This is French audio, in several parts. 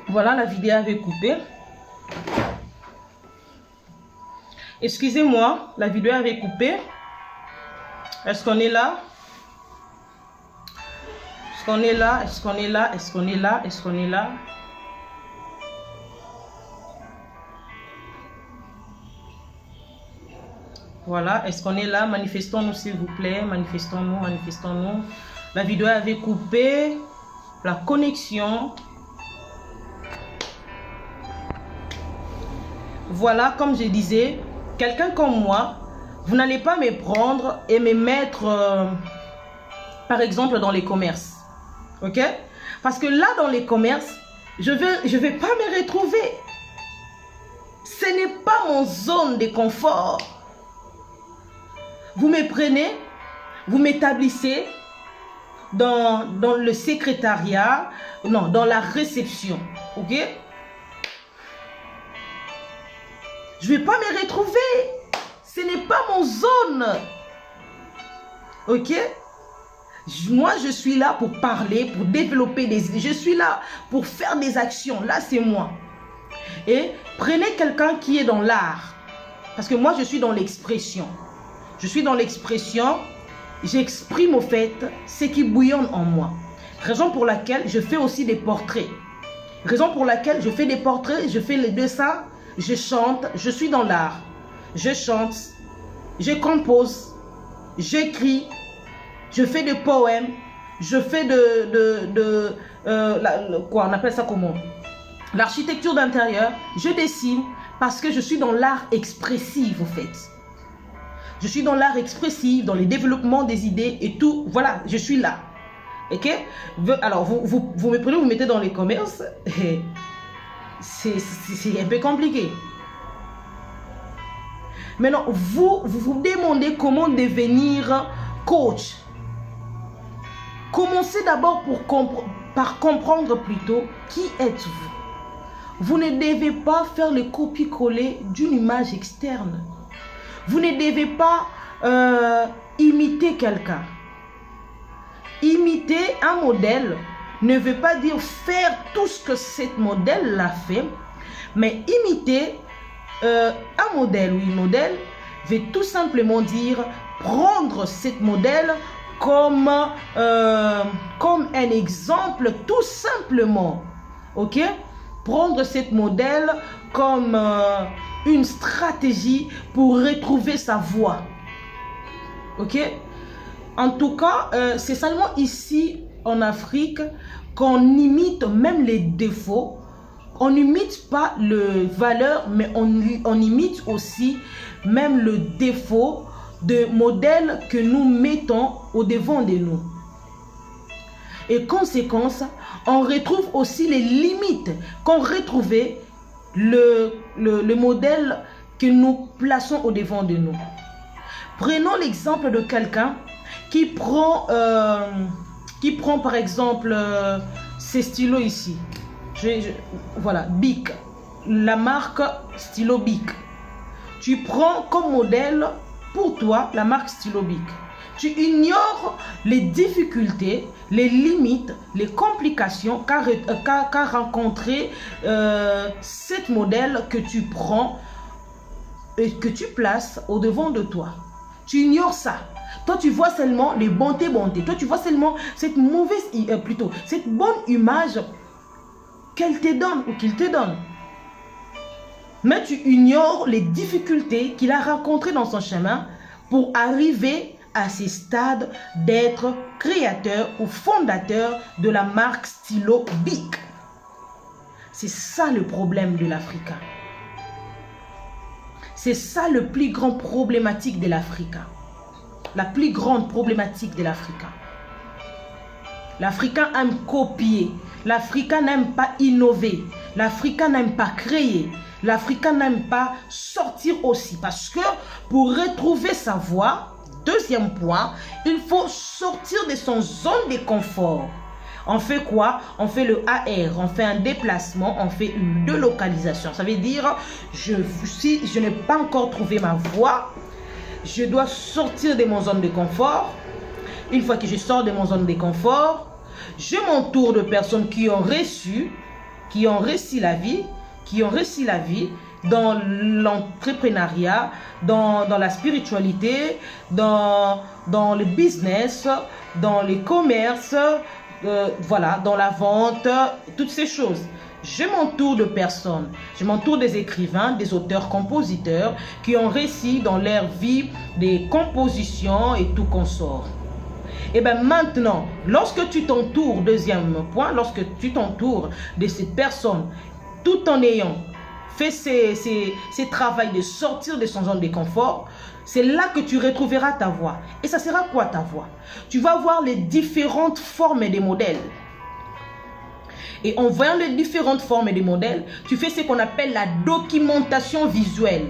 Voilà, la vidéo avait coupé. Excusez-moi, la vidéo avait coupé. Est-ce qu'on est là? Est-ce qu'on est là? Est-ce qu'on est là? Est-ce qu'on est là? Est-ce qu'on est là? Voilà, est-ce qu'on est là? Manifestons-nous s'il vous plaît. Manifestons-nous, manifestons-nous. La vidéo avait coupé. La connexion. Voilà, comme je disais, quelqu'un comme moi, vous n'allez pas me prendre et me mettre, par exemple, dans les commerces. Ok? Parce que là, dans les commerces, je vais pas me retrouver. Ce n'est pas mon zone de confort. Vous me prenez, vous m'établissez dans le secrétariat, non, dans la réception. Ok? Je ne vais pas me retrouver. Ce n'est pas mon zone. Ok? Moi, je suis là pour parler, pour développer des idées. Je suis là pour faire des actions. Là, c'est moi. Et prenez quelqu'un qui est dans l'art. Parce que moi, je suis dans l'expression. Je suis dans l'expression. J'exprime au fait ce qui bouillonne en moi. Raison pour laquelle je fais aussi des portraits. Raison pour laquelle je fais des portraits, je fais les dessins. Je chante, je suis dans l'art. Je chante, je compose, j'écris, je fais des poèmes, je fais quoi on appelle ça comment? L'architecture d'intérieur, je dessine parce que je suis dans l'art expressif en fait. Je suis dans l'art expressif, dans le développement des idées et tout. Voilà, je suis là. Ok? Alors, vous me prenez, vous mettez dans les commerces. C'est un peu compliqué. Maintenant, vous demandez comment devenir coach. Commencez d'abord par comprendre plutôt qui êtes-vous. Vous ne devez pas faire le copier-coller d'une image externe. Vous ne devez pas imiter quelqu'un. Imiter un modèle ne veut pas dire faire tout ce que cet modèle l'a fait, mais imiter un modèle ou une modèle veut tout simplement dire prendre cet modèle comme un exemple, tout simplement. Ok? Prendre cet modèle comme une stratégie pour retrouver sa voie. Ok? En tout cas, c'est seulement ici en Afrique qu'on imite même les défauts. On n'imite pas le valeur, mais on imite aussi même le défaut de modèles que nous mettons au devant de nous. Et conséquence, on retrouve aussi les limites qu'on retrouvait le modèle que nous plaçons au devant de nous. Prenons l'exemple de quelqu'un qui prend par exemple ces stylos ici. Voilà, Bic, la marque stylo Bic. Tu prends comme modèle pour toi la marque stylo Bic. Tu ignores les difficultés, les limites, les complications qu'a rencontré cet modèle que tu prends et que tu places au devant de toi. Tu ignores ça. Toi, tu vois seulement les bontés. Toi, tu vois seulement cette mauvaise, cette bonne image qu'elle te donne ou qu'il te donne. Mais tu ignores les difficultés qu'il a rencontrées dans son chemin pour arriver à ce stade d'être créateur ou fondateur de la marque stylo Bic. C'est ça le problème de l'Africain. C'est ça le plus grand problématique de l'Africain. La plus grande problématique de l'Africain. L'Africain aime copier. L'Africain n'aime pas innover. L'Africain n'aime pas créer. L'Africain n'aime pas sortir aussi. Parce que pour retrouver sa voie, deuxième point, il faut sortir de son zone de confort. On fait quoi? On fait le AR, on fait un déplacement, on fait une délocalisation. Ça veut dire, si je n'ai pas encore trouvé ma voie, je dois sortir de mon zone de confort. Une fois que je sors de mon zone de confort, je m'entoure de personnes qui ont reçu qui ont réussi la vie, dans l'entrepreneuriat, dans la spiritualité, dans le business, dans les commerces, voilà, dans la vente, toutes ces choses. Je m'entoure de personnes, je m'entoure des écrivains, des auteurs, compositeurs qui ont réussi dans leur vie des compositions et tout consort. Et bien maintenant, lorsque tu t'entoures, deuxième point, lorsque tu t'entoures de ces personnes, tout en ayant fait ces travaux de sortir de son zone de confort, c'est là que tu retrouveras ta voix. Et ça sera quoi ta voix? Tu vas voir les différentes formes des modèles. Et en voyant les différentes formes des modèles, tu fais ce qu'on appelle la documentation visuelle.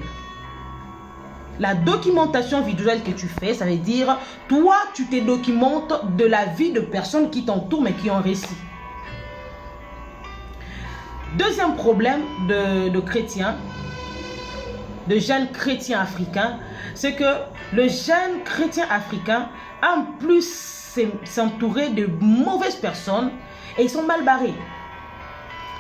La documentation visuelle que tu fais, ça veut dire, toi, tu te documentes de la vie de personnes qui t'entourent mais qui ont réussi. Deuxième problème de chrétiens, de jeunes chrétiens africains, c'est que le jeune chrétien africain, en plus, s'entourer de mauvaises personnes et ils sont mal barrés.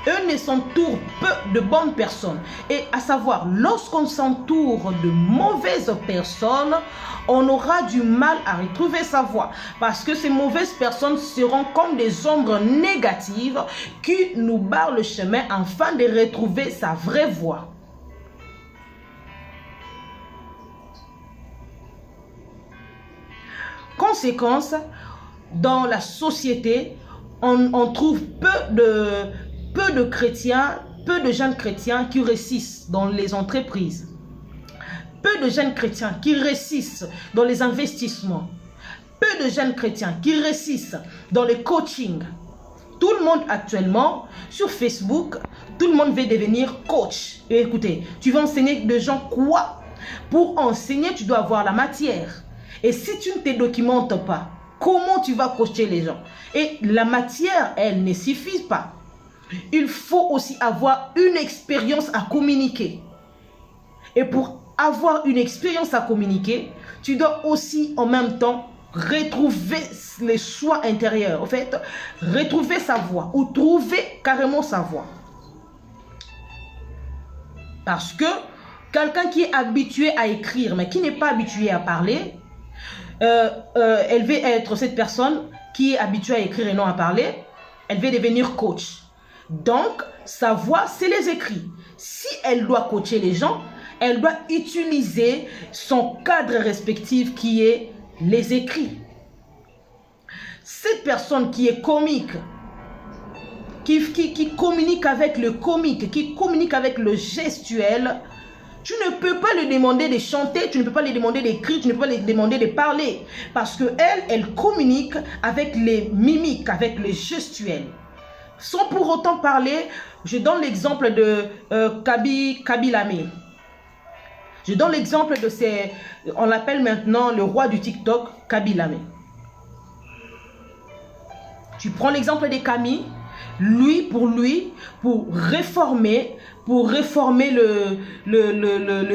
Eux ne s'entourent peu de bonnes personnes. Et à savoir, lorsqu'on s'entoure de mauvaises personnes, on aura du mal à retrouver sa voie. Parce que ces mauvaises personnes seront comme des ombres négatives qui nous barrent le chemin afin de retrouver sa vraie voie. Conséquence, dans la société, on trouve peu de chrétiens, peu de jeunes chrétiens qui réussissent dans les entreprises. Peu de jeunes chrétiens qui réussissent dans les investissements. Peu de jeunes chrétiens qui réussissent dans le coaching. Tout le monde actuellement, sur Facebook, tout le monde veut devenir coach. Et écoutez, tu vas enseigner des gens quoi? Pour enseigner, tu dois avoir la matière. Et si tu ne te documentes pas, comment tu vas coacher les gens? Et la matière, elle ne suffit pas. Il faut aussi avoir une expérience à communiquer. Et pour avoir une expérience à communiquer, tu dois aussi en même temps retrouver les choix intérieurs. En fait, retrouver sa voix ou trouver carrément sa voix. Parce que quelqu'un qui est habitué à écrire, mais qui n'est pas habitué à parler, elle veut être cette personne qui est habituée à écrire et non à parler, elle veut devenir coach. Donc, sa voix, c'est les écrits. Si elle doit coacher les gens, elle doit utiliser son cadre respectif qui est les écrits. Cette personne qui est comique, qui communique avec le comique, qui communique avec le gestuel, tu ne peux pas lui demander de chanter, tu ne peux pas lui demander d'écrire, tu ne peux pas lui demander de parler. Parce qu'elle communique avec les mimiques, avec les gestuels. Sans pour autant parler, je donne l'exemple de Kaby Lame. Je donne l'exemple de ces, on l'appelle maintenant le roi du TikTok, Kaby Lame. Tu prends l'exemple de Camille, pour réformer le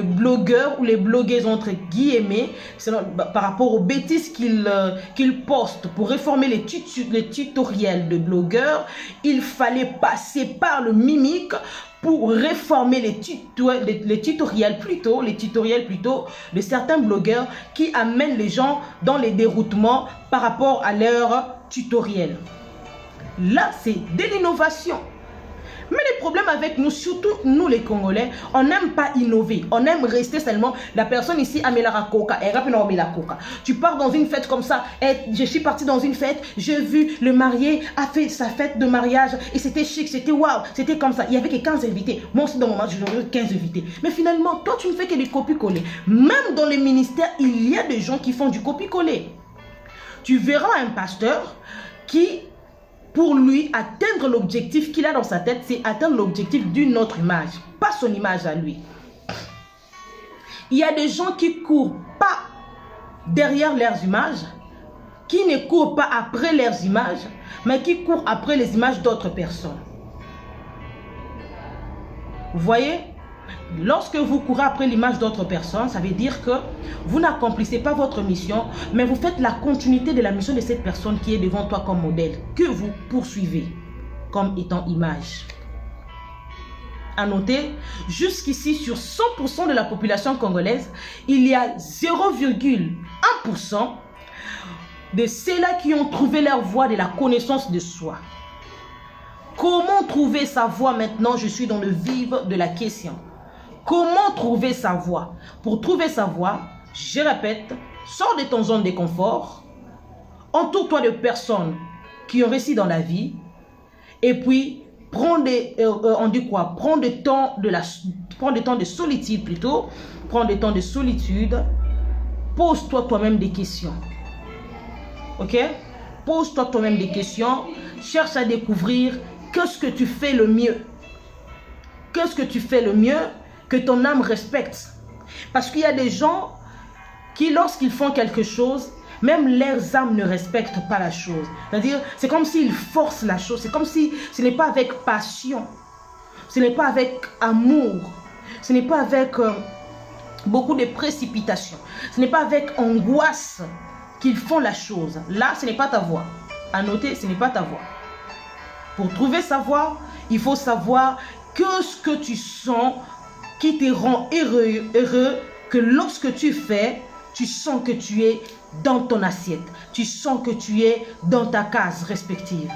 blogueur ou les blogueuses entre guillemets, par rapport aux bêtises qu'il poste, pour réformer les tutoriels de blogueurs, il fallait passer par le mimique pour réformer les tutoriels plutôt de certains blogueurs qui amènent les gens dans les déroutements par rapport à leurs tutoriels. Là, c'est de l'innovation. Mais le problème avec nous, surtout nous les Congolais, on n'aime pas innover. On aime rester seulement. La personne ici a mis la coca. Tu pars dans une fête comme ça. Et je suis partie dans une fête. J'ai vu le marié a fait sa fête de mariage. Et c'était chic, c'était waouh. C'était comme ça. Il n'y avait que 15 invités. Moi aussi dans mon match, j'aurais 15 invités. Mais finalement, toi, tu ne fais que des copies-coller. Même dans les ministères, il y a des gens qui font du copies-coller. Tu verras un pasteur qui... Pour lui, atteindre l'objectif qu'il a dans sa tête, c'est atteindre l'objectif d'une autre image, pas son image à lui. Il y a des gens qui ne courent pas derrière leurs images, qui ne courent pas après leurs images, mais qui courent après les images d'autres personnes. Vous voyez? Lorsque vous courez après l'image d'autres personnes, ça veut dire que vous n'accomplissez pas votre mission, mais vous faites la continuité de la mission de cette personne qui est devant toi comme modèle, que vous poursuivez comme étant image. à noter, jusqu'ici sur 100% de la population congolaise, il y a 0,1% de ceux-là qui ont trouvé leur voie de la connaissance de soi. Comment trouver sa voie maintenant? Je suis dans le vif de la question. Comment trouver sa voie? Pour trouver sa voie, je répète, sors de ton zone de confort, entoure-toi de personnes qui ont réussi dans la vie, et puis prends des, on dit quoi? Prends des temps de solitude plutôt, prends des temps de solitude, pose-toi toi-même des questions. Ok? Pose-toi toi-même des questions, cherche à découvrir qu'est-ce que tu fais le mieux. Qu'est-ce que tu fais le mieux que ton âme respecte? Parce qu'il y a des gens qui, lorsqu'ils font quelque chose, même leurs âmes ne respectent pas la chose. C'est-à-dire, c'est comme s'ils forcent la chose. C'est comme si ce n'est pas avec passion. Ce n'est pas avec amour. Ce n'est pas avec beaucoup de précipitation. Ce n'est pas avec angoisse qu'ils font la chose. Là, ce n'est pas ta voie. À noter, ce n'est pas ta voie. Pour trouver sa voie, il faut savoir ce que tu sens qui te rend heureux, que lorsque tu fais, tu sens que tu es dans ton assiette. Tu sens que tu es dans ta case respective.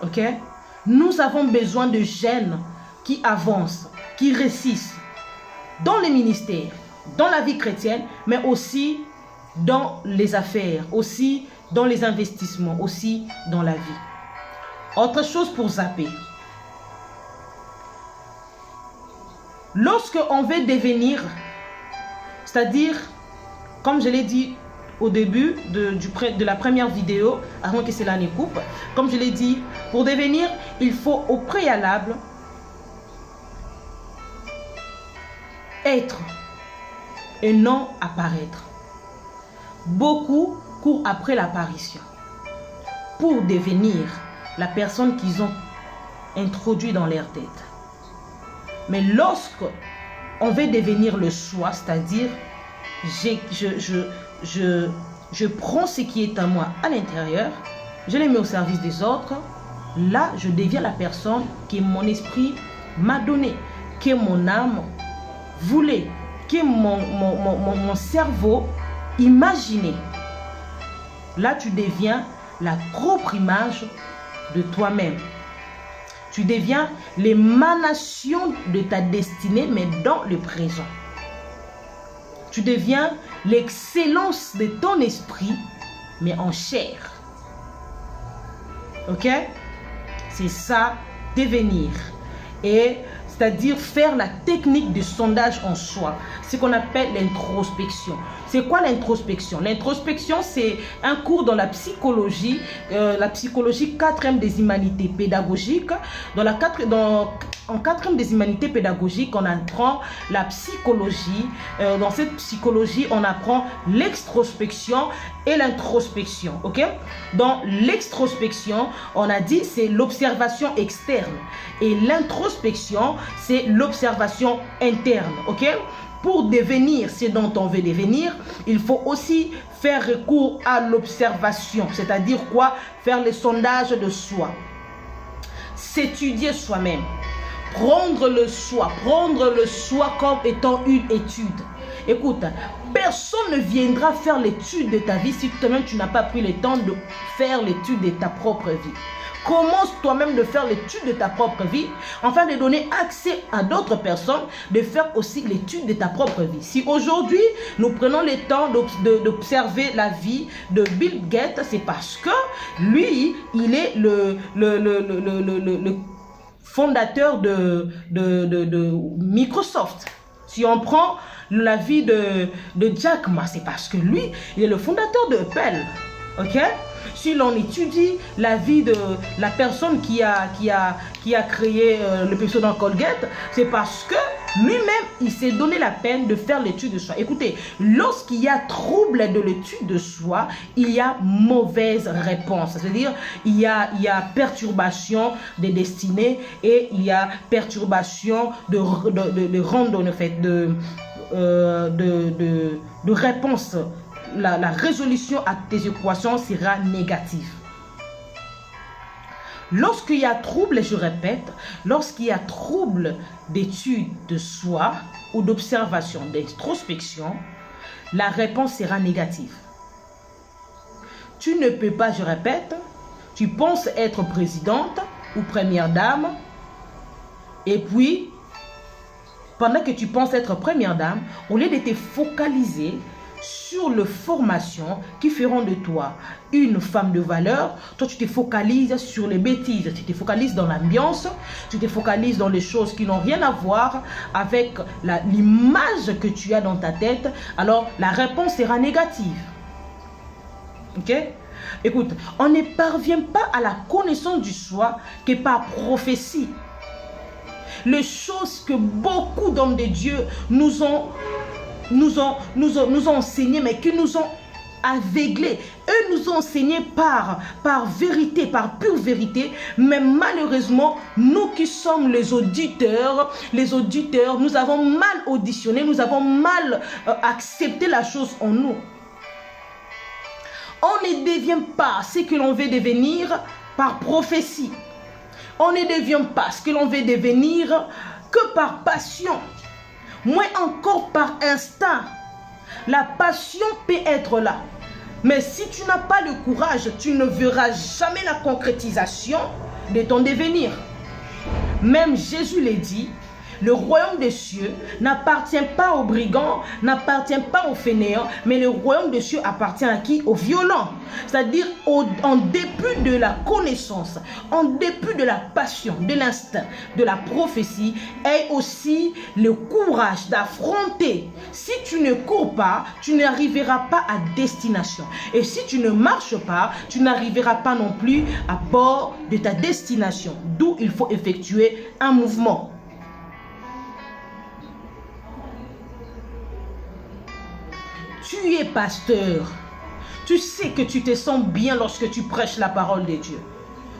Ok? Nous avons besoin de jeunes qui avancent, qui réussissent dans les ministères, dans la vie chrétienne, mais aussi dans les affaires, aussi dans les investissements, aussi dans la vie. Autre chose pour zapper. Lorsque on veut devenir, c'est-à-dire, comme je l'ai dit au début de la première vidéo, avant que cela ne coupe, comme je l'ai dit, pour devenir, il faut au préalable être et non apparaître. Beaucoup courent après l'apparition pour devenir la personne qu'ils ont introduit dans leur tête. Mais lorsque on veut devenir le soi, c'est-à-dire je prends ce qui est à moi à l'intérieur, je les mets au service des autres, là je deviens la personne que mon esprit m'a donné, que mon âme voulait, que mon cerveau imaginait. Là tu deviens la propre image de toi-même. Tu deviens l'émanation de ta destinée, mais dans le présent. Tu deviens l'excellence de ton esprit, mais en chair. Ok? C'est ça, devenir. Et c'est-à-dire faire la technique de sondage en soi. Ce qu'on appelle l'introspection. C'est quoi l'introspection? L'introspection, c'est un cours dans la psychologie 4e des humanités pédagogiques. En 4e des humanités pédagogiques, on apprend la psychologie. Dans cette psychologie, on apprend l'extrospection et l'introspection. Ok? Dans l'extrospection, on a dit c'est l'observation externe. Et l'introspection, c'est l'observation interne. Ok? Pour devenir ce dont on veut devenir, il faut aussi faire recours à l'observation. C'est-à-dire quoi? Faire le sondage de soi. S'étudier soi-même. Prendre le soi comme étant une étude. Écoute, personne ne viendra faire l'étude de ta vie si toi-même tu n'as pas pris le temps de faire l'étude de ta propre vie. Commence toi-même de faire l'étude de ta propre vie, afin de donner accès à d'autres personnes de faire aussi l'étude de ta propre vie. Si aujourd'hui, nous prenons le temps d'observer la vie de Bill Gates, c'est parce que lui, il est le fondateur de Microsoft. Si on prend la vie de Jack Ma, c'est parce que lui, il est le fondateur de Apple. Ok? Si l'on étudie la vie de la personne qui a créé le pseudo Colgate, c'est parce que lui-même, il s'est donné la peine de faire l'étude de soi. Écoutez, lorsqu'il y a trouble de l'étude de soi, il y a mauvaise réponse. C'est-à-dire, il y a perturbation des destinées et il y a perturbation de randonnée, en fait, de réponse. La résolution à tes équations sera négative. Lorsqu'il y a trouble, et je répète, lorsqu'il y a trouble d'étude de soi ou d'observation, d'introspection, la réponse sera négative. Tu ne peux pas, je répète, tu penses être présidente ou première dame, et puis, pendant que tu penses être première dame, au lieu de te focaliser sur les formations qui feront de toi une femme de valeur, toi tu te focalises sur les bêtises, tu te focalises dans l'ambiance, tu te focalises dans les choses qui n'ont rien à voir avec l'image que tu as dans ta tête, alors la réponse sera négative. Ok? Écoute, on ne parvient pas à la connaissance du soi que par prophétie. Les choses que beaucoup d'hommes de Dieu nous ont enseigné, mais qui nous ont aveuglés. Eux nous ont enseigné par vérité, par pure vérité, mais malheureusement, nous qui sommes les auditeurs, nous avons mal auditionné, nous avons mal accepté la chose en nous. On ne devient pas ce que l'on veut devenir par prophétie. On ne devient pas ce que l'on veut devenir que par passion. Moins encore par instinct. La passion peut être là. Mais si tu n'as pas le courage, tu ne verras jamais la concrétisation de ton devenir. Même Jésus l'a dit, le royaume des cieux n'appartient pas aux brigands, n'appartient pas aux fainéants, mais le royaume des cieux appartient à qui? Aux violents. C'est-à-dire en dépit de la connaissance, en dépit de la passion, de l'instinct, de la prophétie, aie aussi le courage d'affronter. Si tu ne cours pas, tu n'arriveras pas à destination. Et si tu ne marches pas, tu n'arriveras pas non plus à bord de ta destination. D'où il faut effectuer un mouvement. Tu es pasteur. Tu sais que tu te sens bien lorsque tu prêches la parole de Dieu.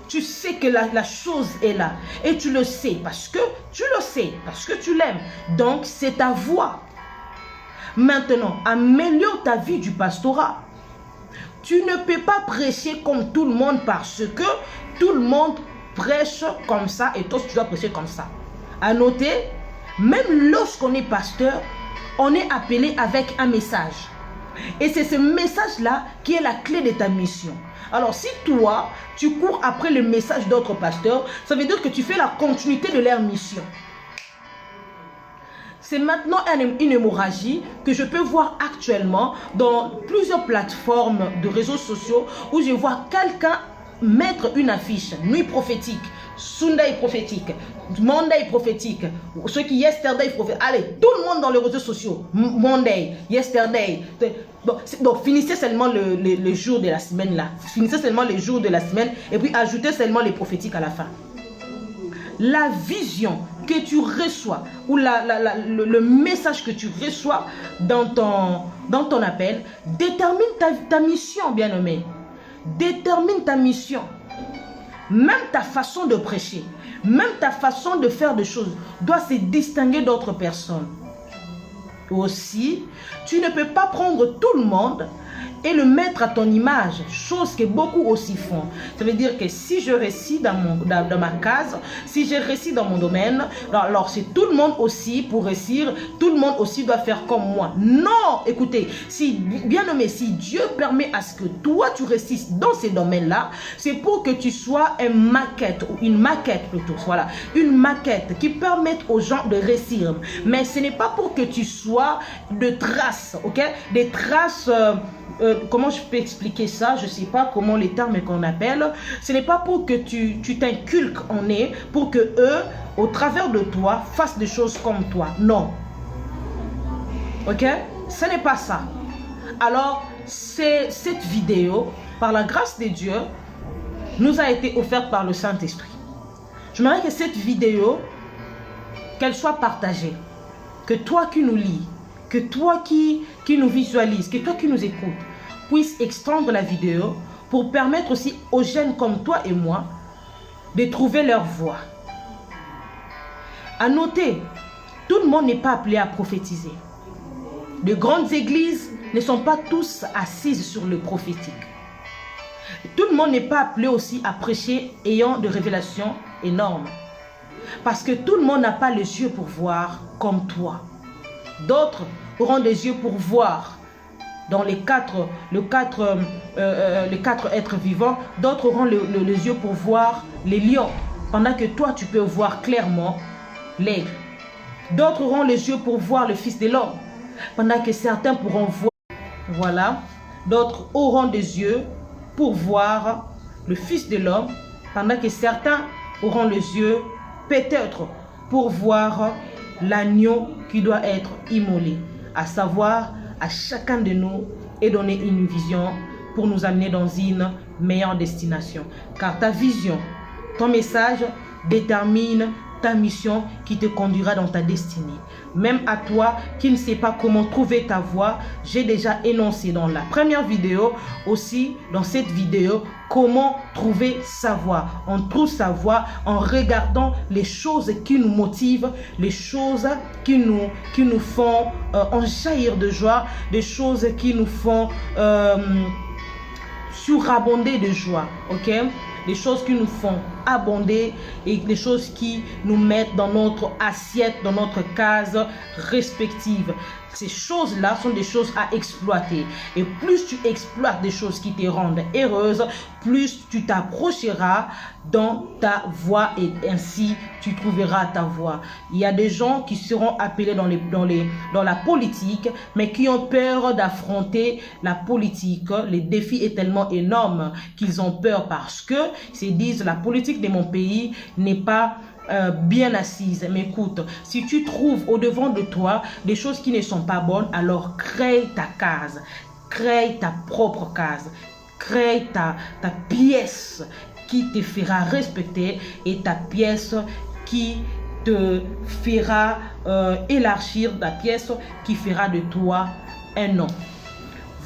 Tu sais que la chose est là. Et tu le sais parce que tu le sais, parce que tu l'aimes. Donc, c'est ta voix. Maintenant, améliore ta vie du pastorat. Tu ne peux pas prêcher comme tout le monde parce que tout le monde prêche comme ça et toi, tu dois prêcher comme ça. À noter, même lorsqu'on est pasteur, on est appelé avec un message. Et c'est ce message-là qui est la clé de ta mission. Alors, si toi, tu cours après le message d'autres pasteurs, ça veut dire que tu fais la continuité de leur mission. C'est maintenant une hémorragie que je peux voir actuellement dans plusieurs plateformes de réseaux sociaux où je vois quelqu'un mettre une affiche, nuit prophétique, Sunday prophétique, Monday prophétique, ceux qui yesterday prophétique. Allez, tout le monde dans les réseaux sociaux, Monday, yesterday. Donc, finissez seulement le jour de la semaine là. Finissez seulement les jours de la semaine et puis ajoutez seulement les prophétiques à la fin. La vision que tu reçois ou le message que tu reçois dans ton appel détermine ta mission, bien-aimé. Détermine ta mission. Même ta façon de prêcher, même ta façon de faire des choses doit se distinguer d'autres personnes. Aussi, tu ne peux pas prendre tout le monde et le mettre à ton image, chose que beaucoup aussi font. Ça veut dire que si je réussis dans ma case, si je réussis dans mon domaine, alors c'est tout le monde aussi pour réussir, tout le monde aussi doit faire comme moi. Non, écoutez, bien nommé, si Dieu permet à ce que toi tu réussisses dans ces domaines-là, c'est pour que tu sois une maquette plutôt, voilà, une maquette qui permette aux gens de réussir. Mais ce n'est pas pour que tu sois de traces, ok, des traces. Comment je peux expliquer ça? Je ne sais pas comment les termes qu'on appelle. Ce n'est pas pour que tu t'inculques en eux, pour que eux, au travers de toi, fassent des choses comme toi. Non. Ok? Ce n'est pas ça. Alors, cette vidéo, par la grâce de Dieu, nous a été offerte par le Saint-Esprit. J'aimerais que cette vidéo, qu'elle soit partagée. Que toi qui nous lis, que toi qui nous visualise, que toi qui nous écoutes, puisse extendre la vidéo pour permettre aussi aux jeunes comme toi et moi de trouver leur voie. À noter, tout le monde n'est pas appelé à prophétiser. De grandes églises ne sont pas tous assises sur le prophétique. Tout le monde n'est pas appelé aussi à prêcher ayant de révélations énormes. Parce que tout le monde n'a pas les yeux pour voir comme toi. D'autres auront des yeux pour voir dans les quatre êtres vivants. D'autres auront les yeux pour voir les lions. Pendant que toi, tu peux voir clairement l'aigle. D'autres auront les yeux pour voir le Fils de l'homme. Pendant que certains pourront voir. Voilà. D'autres auront des yeux pour voir le Fils de l'homme. Pendant que certains auront les yeux peut-être pour voir l'agneau qui doit être immolé. À savoir, à chacun de nous est donné une vision pour nous amener dans une meilleure destination. Car ta vision, ton message détermine ta mission qui te conduira dans ta destinée. Même à toi qui ne sais pas comment trouver ta voie, j'ai déjà énoncé dans la première vidéo, aussi dans cette vidéo, comment trouver sa voie. On trouve sa voie en regardant les choses qui nous motivent, les choses qui nous font enjaillir de joie, des choses qui nous font surabonder de joie, ok? Les choses qui nous font abonder et les choses qui nous mettent dans notre assiette, dans notre case respective. Ces choses-là sont des choses à exploiter. Et plus tu exploites des choses qui te rendent heureuse, plus tu t'approcheras dans ta voie et ainsi tu trouveras ta voie. Il y a des gens qui seront appelés dans la politique, mais qui ont peur d'affronter la politique. Le défi est tellement énorme qu'ils ont peur parce que ils se disent la politique de mon pays n'est pas bien assise. Mais écoute, si tu trouves au devant de toi des choses qui ne sont pas bonnes, alors crée ta case, crée ta propre case, crée ta pièce qui te fera respecter et ta pièce qui te fera élargir, ta pièce qui fera de toi un nom.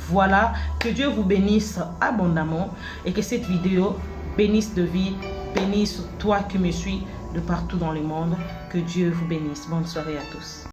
Voilà, que Dieu vous bénisse abondamment et que cette vidéo bénisse de vie, bénisse toi qui me suis de partout dans le monde. Que Dieu vous bénisse. Bonne soirée à tous.